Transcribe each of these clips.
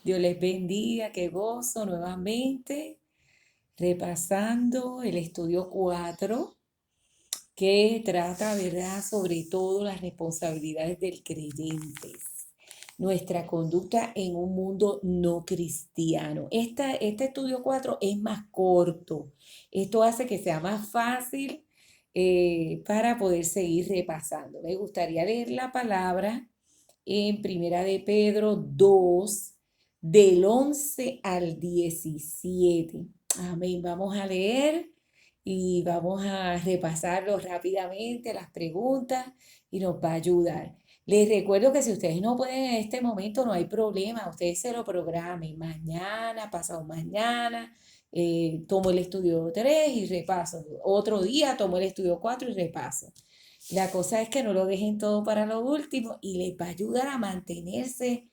Dios les bendiga, qué gozo nuevamente, repasando el estudio 4 que trata, ¿verdad?, sobre todo las responsabilidades del creyente, nuestra conducta en un mundo no cristiano. Este estudio 4 es más corto. Esto hace que sea más fácil para poder seguir repasando. Me gustaría leer la palabra en Primera de Pedro 2 del 11 al 17. Amén. Vamos a leer y vamos a repasarlo rápidamente, las preguntas, y nos va a ayudar. Les recuerdo que si ustedes no pueden en este momento, no hay problema. Ustedes se lo programen mañana, pasado mañana. Tomo el estudio 3 y repaso. Otro día tomo el estudio 4 y repaso. La cosa es que no lo dejen todo para lo último y les va a ayudar a mantenerse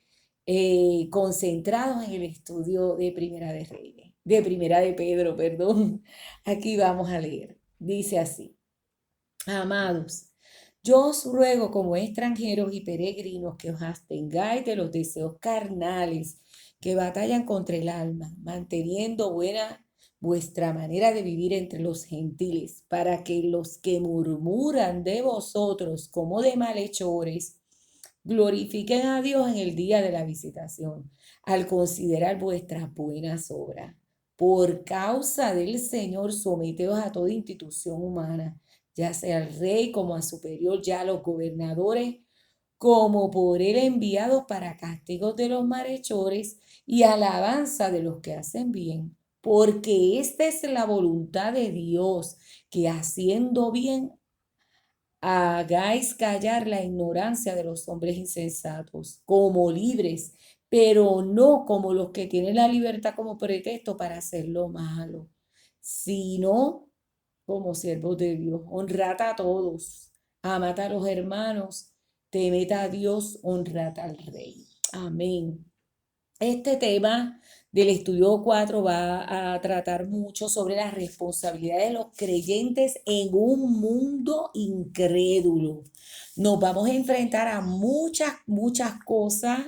concentrados en el estudio de Primera de Reyes, de Primera de Pedro, perdón. Aquí vamos a leer. Dice así: Amados, yo os ruego como extranjeros y peregrinos que os abstengáis de los deseos carnales que batallan contra el alma, manteniendo buena vuestra manera de vivir entre los gentiles, para que los que murmuran de vosotros como de malhechores glorifiquen a Dios en el día de la visitación, al considerar vuestras buenas obras. Por causa del Señor, someteos a toda institución humana, ya sea al rey como a superior, ya a los gobernadores, como por él enviados para castigos de los malhechores y alabanza de los que hacen bien. Porque esta es la voluntad de Dios, que haciendo bien hagáis callar la ignorancia de los hombres insensatos, como libres, pero no como los que tienen la libertad como pretexto para hacer lo malo, sino como siervos de Dios. Honrad a todos, amad a los hermanos, temed a Dios, honrad al Rey. Amén. Este tema del estudio 4 va a tratar mucho sobre las responsabilidades de los creyentes en un mundo incrédulo. Nos vamos a enfrentar a muchas cosas,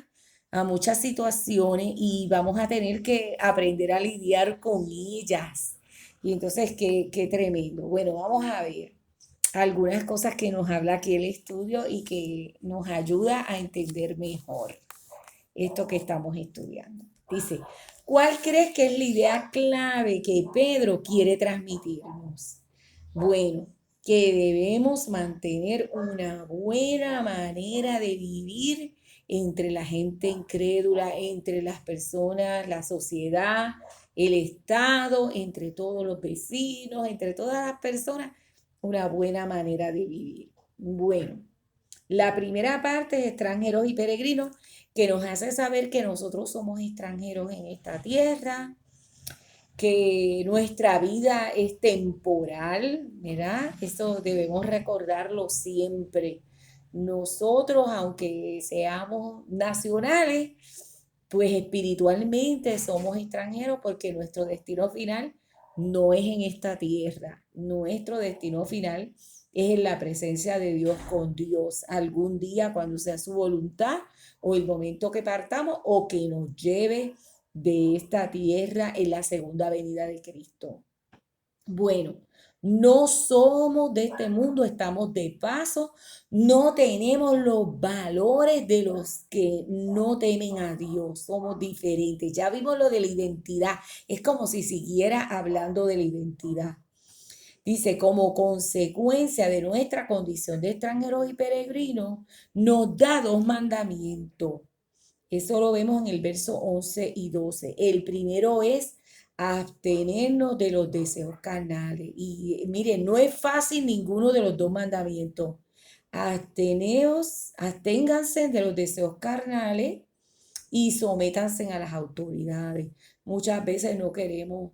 a muchas situaciones, y vamos a tener que aprender a lidiar con ellas. Y entonces, qué tremendo. Bueno, vamos a ver algunas cosas que nos habla aquí el estudio y que nos ayuda a entender mejor esto que estamos estudiando. Dice, ¿cuál crees que es la idea clave que Pedro quiere transmitirnos? Bueno, que debemos mantener una buena manera de vivir entre la gente incrédula, entre las personas, la sociedad, el Estado, entre todos los vecinos, entre todas las personas, una buena manera de vivir. Bueno, la primera parte es extranjeros y peregrinos, que nos hace saber que nosotros somos extranjeros en esta tierra, que nuestra vida es temporal, ¿verdad? Eso debemos recordarlo siempre. Nosotros, aunque seamos nacionales, pues espiritualmente somos extranjeros porque nuestro destino final no es en esta tierra. Nuestro destino final es en la presencia de Dios, con Dios, algún día cuando sea su voluntad o el momento que partamos o que nos lleve de esta tierra en la segunda venida de Cristo. Bueno, no somos de este mundo, estamos de paso, no tenemos los valores de los que no temen a Dios, somos diferentes. Ya vimos lo de la identidad, es como si siguiera hablando de la identidad. Dice, como consecuencia de nuestra condición de extranjeros y peregrinos, nos da dos mandamientos. Eso lo vemos en el verso 11 y 12. El primero es abstenernos de los deseos carnales. Y miren, no es fácil ninguno de los dos mandamientos. Absténganse de los deseos carnales y sométanse a las autoridades. Muchas veces no queremos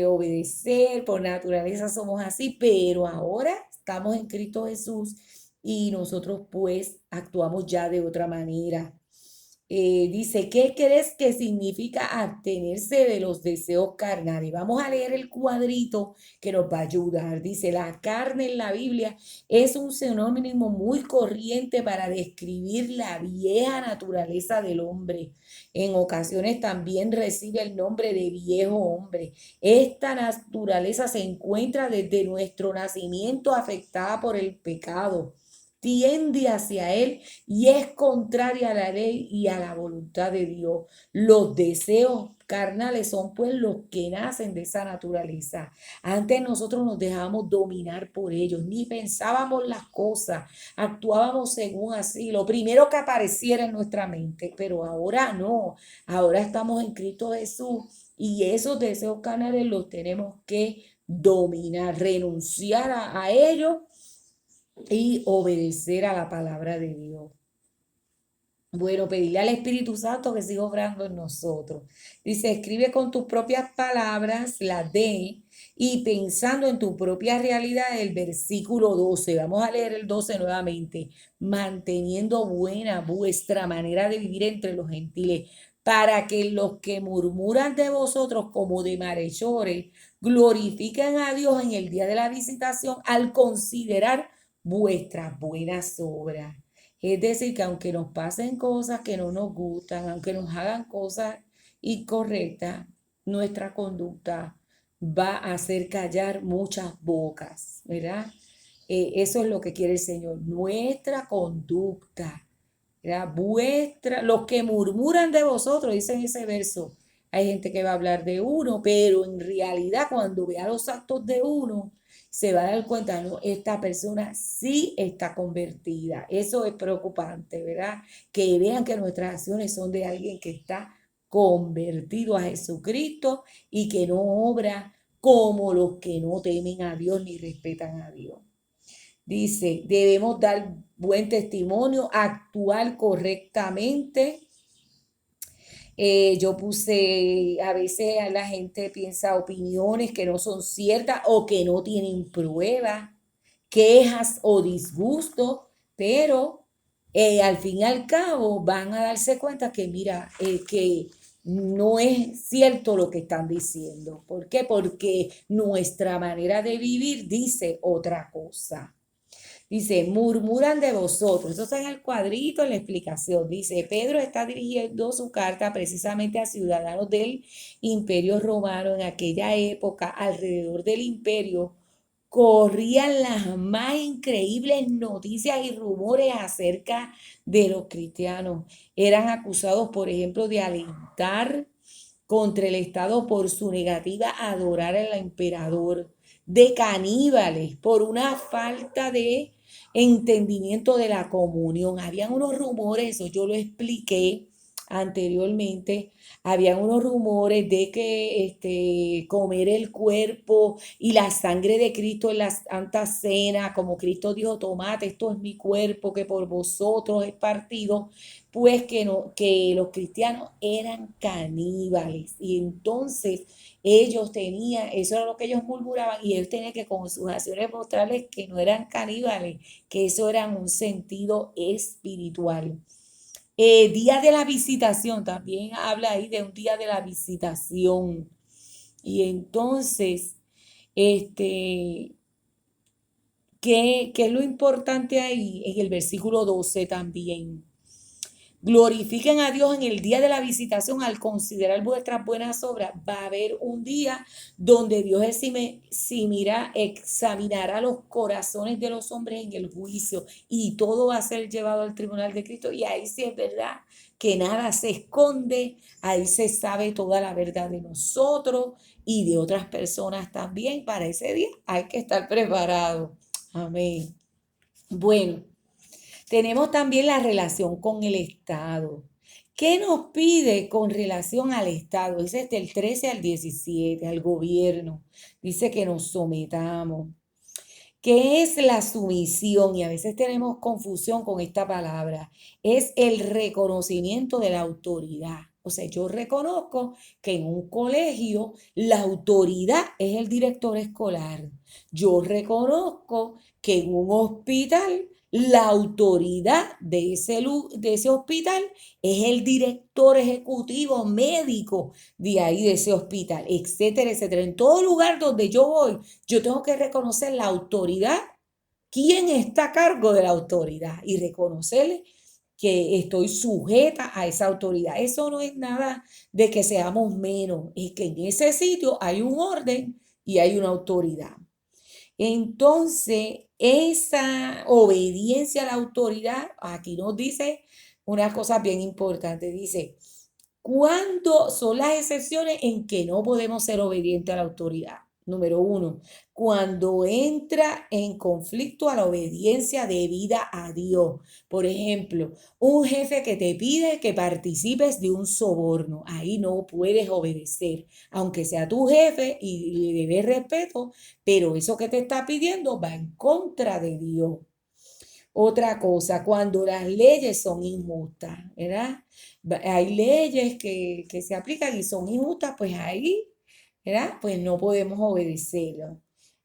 obedecer, por naturaleza somos así, pero ahora estamos en Cristo Jesús y nosotros pues actuamos ya de otra manera. Dice, ¿qué crees que significa abstenerse de los deseos carnales? Vamos a leer el cuadrito que nos va a ayudar. Dice, la carne en la Biblia es un sinónimo muy corriente para describir la vieja naturaleza del hombre. En ocasiones también recibe el nombre de viejo hombre. Esta naturaleza se encuentra desde nuestro nacimiento afectada por el pecado, tiende hacia él y es contraria a la ley y a la voluntad de Dios. Los deseos carnales son pues los que nacen de esa naturaleza. Antes nosotros nos dejábamos dominar por ellos, ni pensábamos las cosas, actuábamos según así, lo primero que apareciera en nuestra mente, pero ahora no, ahora estamos en Cristo Jesús y esos deseos carnales los tenemos que dominar, renunciar a ellos y obedecer a la palabra de Dios. Bueno, pedirle al Espíritu Santo que siga obrando en nosotros. Dice, escribe con tus propias palabras la D y pensando en tu propia realidad el versículo 12. Vamos a leer el 12 nuevamente. Manteniendo buena vuestra manera de vivir entre los gentiles, para que los que murmuran de vosotros como de malhechores glorifiquen a Dios en el día de la visitación al considerar vuestras buenas obras. Es decir, que aunque nos pasen cosas que no nos gustan, aunque nos hagan cosas incorrectas, nuestra conducta va a hacer callar muchas bocas, ¿verdad? Eso es lo que quiere el Señor, nuestra conducta, ¿verdad? Los que murmuran de vosotros, dice en ese verso, hay gente que va a hablar de uno, pero en realidad cuando vea los actos de uno, se va a dar cuenta, no, esta persona sí está convertida. Eso es preocupante, ¿verdad? Que vean que nuestras acciones son de alguien que está convertido a Jesucristo y que no obra como los que no temen a Dios ni respetan a Dios. Dice, debemos dar buen testimonio, actuar correctamente. Yo puse, a veces la gente piensa opiniones que no son ciertas o que no tienen pruebas, quejas o disgustos, pero al fin y al cabo van a darse cuenta que, mira, que no es cierto lo que están diciendo. ¿Por qué? Porque nuestra manera de vivir dice otra cosa. Dice, murmuran de vosotros. Eso está en el cuadrito, en la explicación. Dice, Pedro está dirigiendo su carta precisamente a ciudadanos del Imperio Romano. En aquella época, alrededor del imperio, corrían las más increíbles noticias y rumores acerca de los cristianos. Eran acusados, por ejemplo, de alentar contra el Estado por su negativa a adorar al emperador, de caníbales por una falta de entendimiento de la comunión. Habían unos rumores, eso yo lo expliqué anteriormente, habían unos rumores de que comer el cuerpo y la sangre de Cristo en la Santa Cena, como Cristo dijo, tomad, esto es mi cuerpo que por vosotros es partido, pues que, no, que los cristianos eran caníbales y entonces ellos tenían, eso era lo que ellos murmuraban y él tenía que con sus acciones mostrarles que no eran caníbales, que eso era un sentido espiritual. Día de la visitación, también habla ahí de un día de la visitación. Y entonces, este, ¿qué es lo importante ahí? En el versículo 12 también. Glorifiquen a Dios en el día de la visitación al considerar vuestras buenas obras. Va a haber un día donde Dios examinará los corazones de los hombres en el juicio y todo va a ser llevado al tribunal de Cristo. Y ahí sí es verdad que nada se esconde, ahí se sabe toda la verdad de nosotros y de otras personas también. Para ese día hay que estar preparado. Amén. Bueno. Tenemos también la relación con el Estado. ¿Qué nos pide con relación al Estado? Dice del 13 al 17, al gobierno. Dice que nos sometamos. ¿Qué es la sumisión? Y a veces tenemos confusión con esta palabra. Es el reconocimiento de la autoridad. O sea, yo reconozco que en un colegio la autoridad es el director escolar. Yo reconozco que en un hospital La autoridad de ese hospital es el director ejecutivo médico de ahí, de ese hospital, etcétera, etcétera. En todo lugar donde yo voy, yo tengo que reconocer la autoridad, quién está a cargo de la autoridad y reconocerle que estoy sujeta a esa autoridad. Eso no es nada de que seamos menos, es que en ese sitio hay un orden y hay una autoridad. Entonces, esa obediencia a la autoridad, aquí nos dice una cosa bien importante, dice, ¿cuándo son las excepciones en que no podemos ser obedientes a la autoridad? Número uno, cuando entra en conflicto a la obediencia debida a Dios. Por ejemplo, un jefe que te pide que participes de un soborno. Ahí no puedes obedecer, aunque sea tu jefe y le debes respeto, pero eso que te está pidiendo va en contra de Dios. Otra cosa, cuando las leyes son injustas, ¿verdad? Hay leyes que se aplican y son injustas, pues ahí, ¿verdad? Pues no podemos obedecerlas.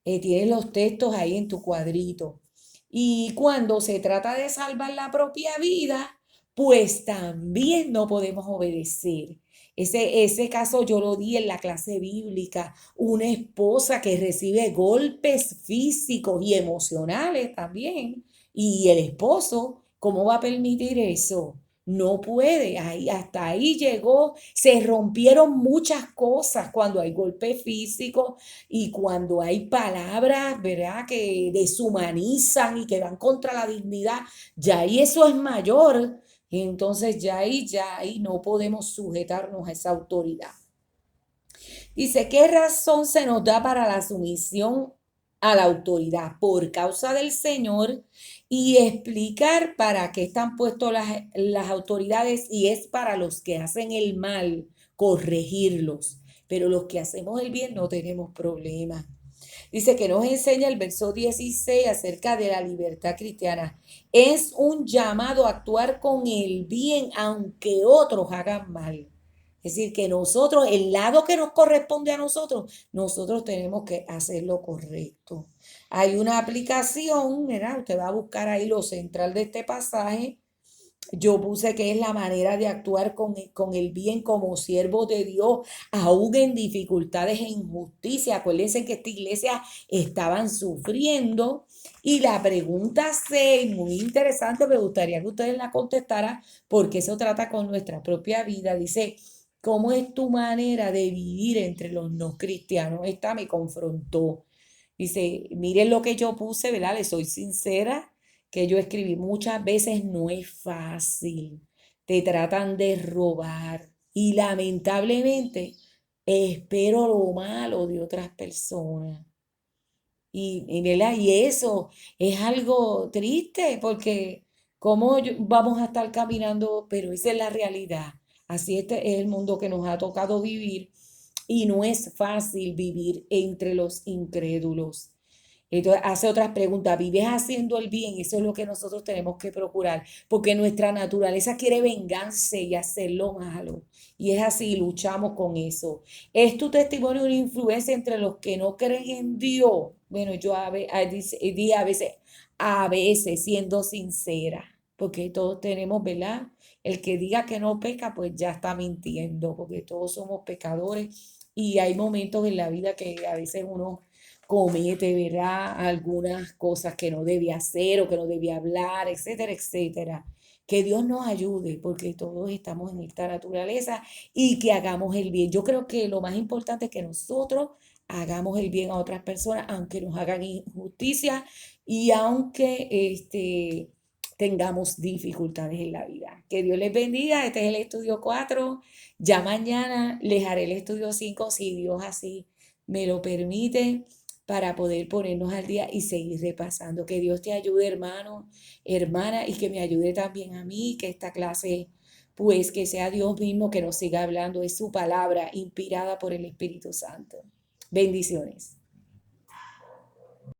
Tienes los textos ahí en tu cuadrito. Y cuando se trata de salvar la propia vida, pues también no podemos obedecer. Ese caso yo lo di en la clase bíblica. Una esposa que recibe golpes físicos y emocionales también y el esposo, ¿cómo va a permitir eso? No puede, ahí, hasta ahí llegó, se rompieron muchas cosas cuando hay golpe físico y cuando hay palabras, ¿verdad?, que deshumanizan y que van contra la dignidad, ya ahí eso es mayor, entonces ya ahí no podemos sujetarnos a esa autoridad. Dice, ¿qué razón se nos da para la sumisión a la autoridad? Por causa del Señor y explicar para qué están puestos las autoridades y es para los que hacen el mal, corregirlos. Pero los que hacemos el bien no tenemos problema. Dice que nos enseña el verso 16 acerca de la libertad cristiana. Es un llamado a actuar con el bien aunque otros hagan mal. Es decir, que nosotros, el lado que nos corresponde a nosotros, nosotros tenemos que hacer lo correcto. Hay una aplicación, ¿verdad? Usted va a buscar ahí lo central de este pasaje. Yo puse que es la manera de actuar con el bien como siervos de Dios, aún en dificultades e injusticia. Acuérdense que esta iglesia estaban sufriendo. Y la pregunta 6, muy interesante, me gustaría que ustedes la contestaran, porque eso trata con nuestra propia vida. Dice, ¿cómo es tu manera de vivir entre los no cristianos? Esta me confrontó. Dice, miren lo que yo puse, ¿verdad? Le soy sincera, que yo escribí muchas veces no es fácil. Te tratan de robar y lamentablemente espero lo malo de otras personas. ¿Verdad? Y eso es algo triste porque cómo vamos a estar caminando, pero esa es la realidad. Así este es el mundo que nos ha tocado vivir y no es fácil vivir entre los incrédulos. Entonces hace otras preguntas, ¿vives haciendo el bien? Eso es lo que nosotros tenemos que procurar, porque nuestra naturaleza quiere vengarse y hacer lo malo. Y es así, luchamos con eso. ¿Es tu testimonio una influencia entre los que no creen en Dios? Bueno, yo a veces, siendo sincera, porque todos tenemos, ¿verdad? El que diga que no peca, pues ya está mintiendo, porque todos somos pecadores y hay momentos en la vida que a veces uno comete, ¿verdad? Algunas cosas que no debe hacer o que no debe hablar, etcétera, etcétera. Que Dios nos ayude, porque todos estamos en esta naturaleza y que hagamos el bien. Yo creo que lo más importante es que nosotros hagamos el bien a otras personas, aunque nos hagan injusticia y aunque tengamos dificultades en la vida. Que Dios les bendiga. Este es el estudio 4. Ya mañana les haré el estudio 5 si Dios así me lo permite para poder ponernos al día y seguir repasando. Que Dios te ayude, hermano, hermana, y que me ayude también a mí, que esta clase, pues que sea Dios mismo que nos siga hablando, es su palabra inspirada por el Espíritu Santo. Bendiciones.